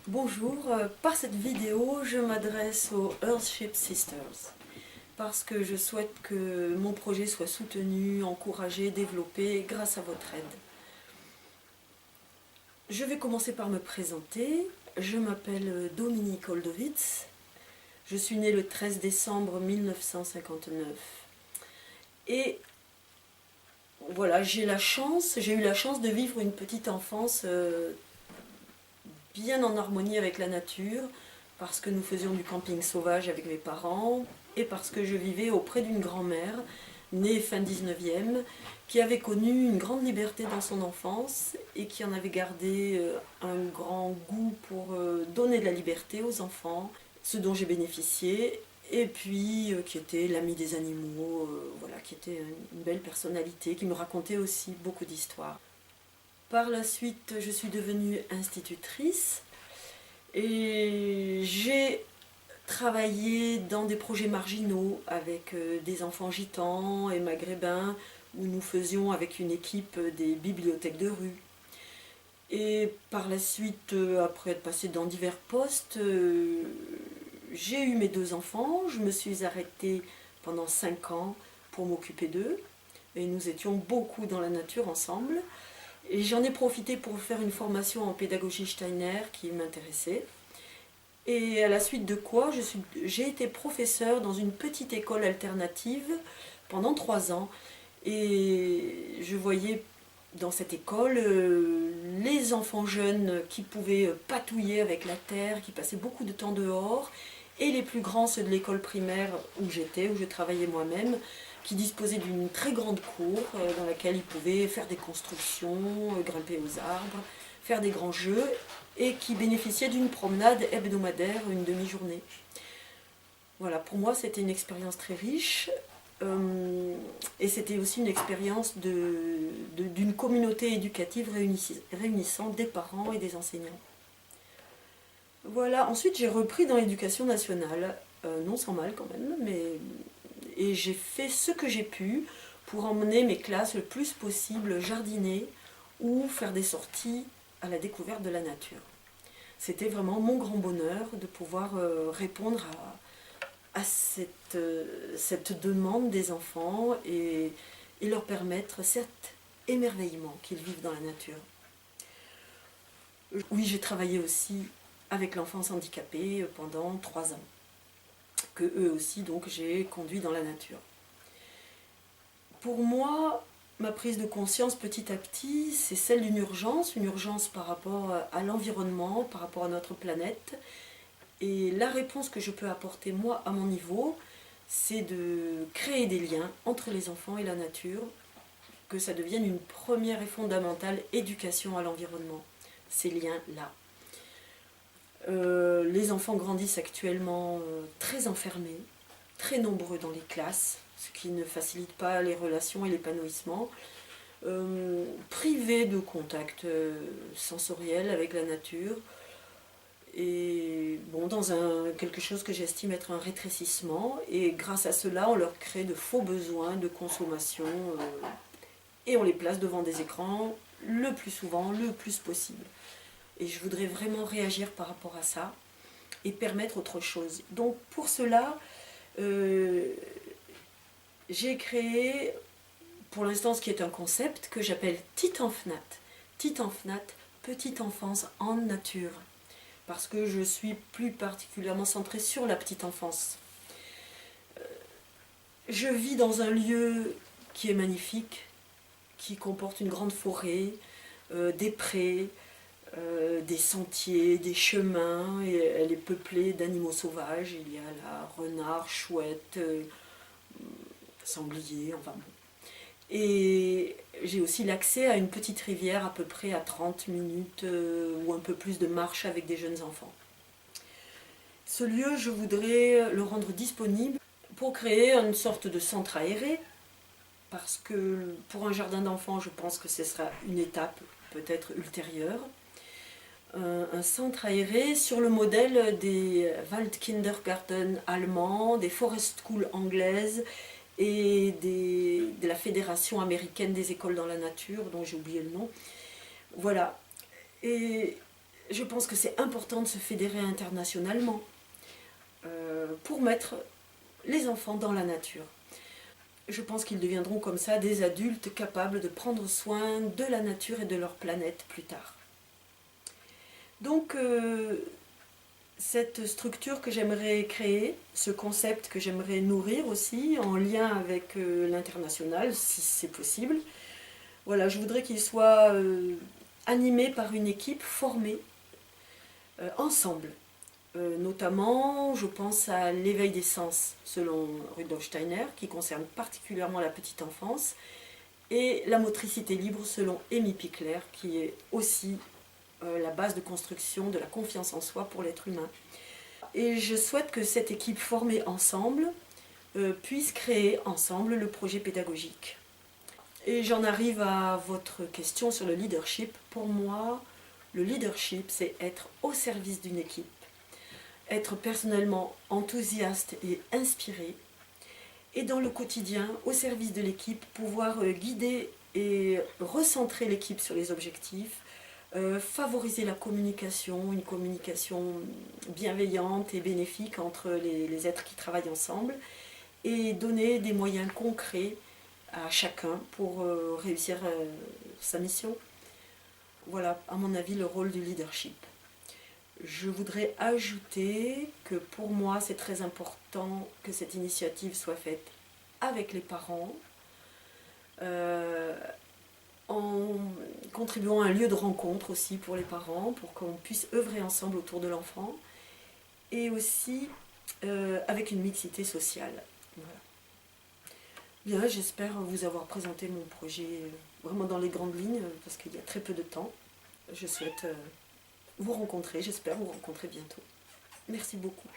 Bonjour, par cette vidéo, je m'adresse aux Earthship Sisters parce que je souhaite que mon projet soit soutenu, encouragé, développé grâce à votre aide. Je vais commencer par me présenter. Je m'appelle Dominique Oldovitz. Je suis née le 13 décembre 1959. Et voilà, j'ai eu la chance de vivre une petite enfance bien en harmonie avec la nature, parce que nous faisions du camping sauvage avec mes parents, et parce que je vivais auprès d'une grand-mère, née fin 19e, qui avait connu une grande liberté dans son enfance, et qui en avait gardé un grand goût pour donner de la liberté aux enfants, ce dont j'ai bénéficié, et puis qui était l'ami des animaux, voilà, qui était une belle personnalité, qui me racontait aussi beaucoup d'histoires. Par la suite, je suis devenue institutrice et j'ai travaillé dans des projets marginaux avec des enfants gitans et maghrébins où nous faisions avec une équipe des bibliothèques de rue. Et par la suite, après être passée dans divers postes, j'ai eu mes deux enfants. Je me suis arrêtée pendant 5 ans pour m'occuper d'eux. Et nous étions beaucoup dans la nature ensemble. Et j'en ai profité pour faire une formation en pédagogie Steiner qui m'intéressait. Et à la suite de quoi, j'ai été professeure dans une petite école alternative pendant 3 ans. Et je voyais dans cette école les enfants jeunes qui pouvaient patouiller avec la terre, qui passaient beaucoup de temps dehors, et les plus grands, ceux de l'école primaire où j'étais, où je travaillais moi-même, qui disposaient d'une très grande cour dans laquelle ils pouvaient faire des constructions, grimper aux arbres, faire des grands jeux, et qui bénéficiaient d'une promenade hebdomadaire, une demi-journée. Voilà, pour moi c'était une expérience très riche, et c'était aussi une expérience d'une communauté éducative réunissant des parents et des enseignants. Voilà, ensuite j'ai repris dans l'éducation nationale, non sans mal quand même, et j'ai fait ce que j'ai pu pour emmener mes classes le plus possible jardiner ou faire des sorties à la découverte de la nature. C'était vraiment mon grand bonheur de pouvoir répondre à cette demande des enfants et leur permettre cet émerveillement qu'ils vivent dans la nature. Oui, j'ai travaillé aussi avec l'enfance handicapée pendant 3 ans, que eux aussi donc j'ai conduit dans la nature. Pour moi, ma prise de conscience petit à petit, c'est celle d'une urgence, une urgence par rapport à l'environnement, par rapport à notre planète. Et la réponse que je peux apporter moi à mon niveau, c'est de créer des liens entre les enfants et la nature, que ça devienne une première et fondamentale éducation à l'environnement, ces liens-là. Les enfants grandissent actuellement très enfermés, très nombreux dans les classes, ce qui ne facilite pas les relations et l'épanouissement, privés de contact sensoriel avec la nature, et bon, dans quelque chose que j'estime être un rétrécissement, et grâce à cela, on leur crée de faux besoins de consommation, et on les place devant des écrans le plus souvent, le plus possible. Et je voudrais vraiment réagir par rapport à ça et permettre autre chose. Donc pour cela, j'ai créé pour l'instant ce qui est un concept que j'appelle Titanfnat. Titanfnat, petite enfance en nature. Parce que je suis plus particulièrement centrée sur la petite enfance. Je vis dans un lieu qui est magnifique, qui comporte une grande forêt, des prés, des sentiers, des chemins, et elle est peuplée d'animaux sauvages. Il y a là renards, chouettes, sangliers, enfin bon. Et j'ai aussi l'accès à une petite rivière à peu près à 30 minutes ou un peu plus de marche avec des jeunes enfants. Ce lieu, je voudrais le rendre disponible pour créer une sorte de centre aéré, parce que pour un jardin d'enfants, je pense que ce sera une étape peut-être ultérieure. Un centre aéré sur le modèle des Waldkindergarten allemands, des Forest School anglaises et de la Fédération américaine des écoles dans la nature, dont j'ai oublié le nom. Voilà. Et Je pense que c'est important de se fédérer internationalement pour mettre les enfants dans la nature. Je pense qu'ils deviendront comme ça des adultes capables de prendre soin de la nature et de leur planète plus tard. Donc cette structure que j'aimerais créer, ce concept que j'aimerais nourrir aussi en lien avec l'international, si c'est possible, voilà, je voudrais qu'il soit animé par une équipe formée ensemble. Notamment, je pense à l'éveil des sens, selon Rudolf Steiner, qui concerne particulièrement la petite enfance, et la motricité libre, selon Amy Pickler, qui est aussi la base de construction de la confiance en soi pour l'être humain. Et je souhaite que cette équipe formée ensemble puisse créer ensemble le projet pédagogique. Et j'en arrive à votre question sur le leadership. Pour moi, le leadership, c'est être au service d'une équipe, être personnellement enthousiaste et inspiré, et dans le quotidien, au service de l'équipe, pouvoir guider et recentrer l'équipe sur les objectifs, favoriser la communication, une communication bienveillante et bénéfique entre les êtres qui travaillent ensemble, et donner des moyens concrets à chacun pour réussir sa mission. Voilà, à mon avis, le rôle du leadership. Je voudrais ajouter que pour moi, c'est très important que cette initiative soit faite avec les parents, en contribuant à un lieu de rencontre aussi pour les parents, pour qu'on puisse œuvrer ensemble autour de l'enfant, et aussi avec une mixité sociale. Voilà. Bien, j'espère vous avoir présenté mon projet vraiment dans les grandes lignes, parce qu'il y a très peu de temps. Je souhaite vous rencontrer, j'espère vous rencontrer bientôt. Merci beaucoup.